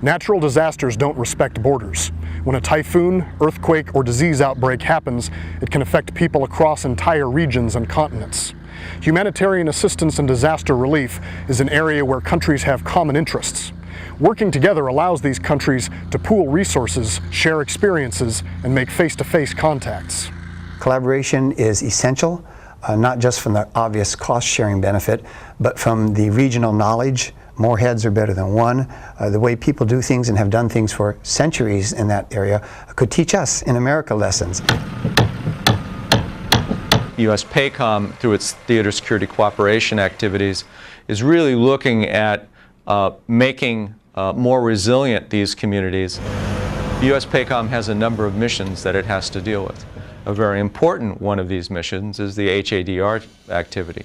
Natural disasters don't respect borders. When a typhoon, earthquake, or disease outbreak happens, it can affect people across entire regions and continents. Humanitarian assistance and disaster relief is an area where countries have common interests. Working together allows these countries to pool resources, share experiences, and make face-to-face contacts. Collaboration is essential, not just from the obvious cost-sharing benefit, but from the regional knowledge. More heads are better than one. The way people do things and have done things for centuries in that area could teach us in America lessons. U.S. PACOM, through its theater security cooperation activities, is really looking at making more resilient these communities. U.S. PACOM has a number of missions that it has to deal with. A very important one of these missions is the HADR activity.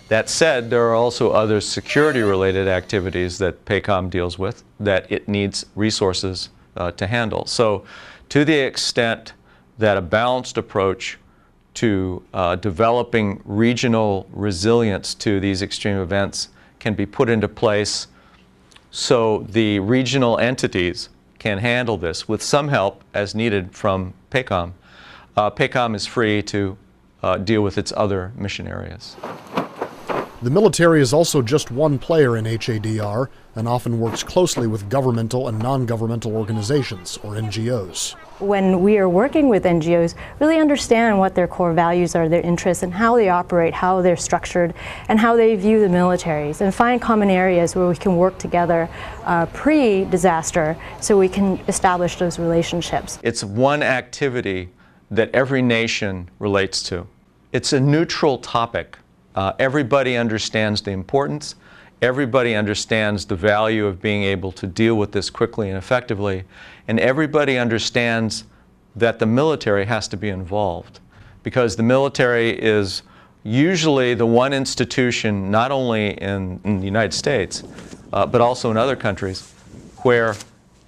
That said, there are also other security-related activities that PACOM deals with that it needs resources to handle. So to the extent that a balanced approach to developing regional resilience to these extreme events can be put into place so the regional entities can handle this with some help as needed from PACOM. PACOM is free to deal with its other mission areas. The military is also just one player in HADR and often works closely with governmental and non-governmental organizations, or NGOs. When we are working with NGOs, really understand what their core values are, their interests, and how they operate, how they're structured, and how they view the militaries, and find common areas where we can work together pre-disaster so we can establish those relationships. It's one activity that every nation relates to. It's a neutral topic. Everybody understands the importance. Everybody understands the value of being able to deal with this quickly and effectively. And everybody understands that the military has to be involved, because the military is usually the one institution, not only in the United States, but also in other countries, where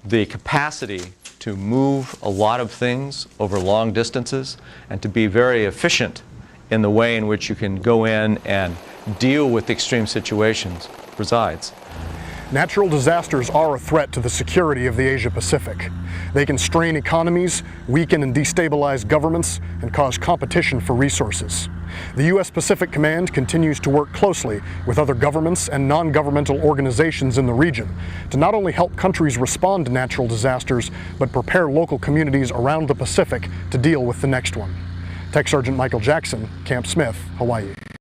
the capacity to move a lot of things over long distances and to be very efficient in the way in which you can go in and deal with extreme situations resides. Natural disasters are a threat to the security of the Asia-Pacific. They can strain economies, weaken and destabilize governments, and cause competition for resources. The U.S. Pacific Command continues to work closely with other governments and non-governmental organizations in the region to not only help countries respond to natural disasters, but prepare local communities around the Pacific to deal with the next one. Tech Sergeant Michael Jackson, Camp Smith, Hawaii.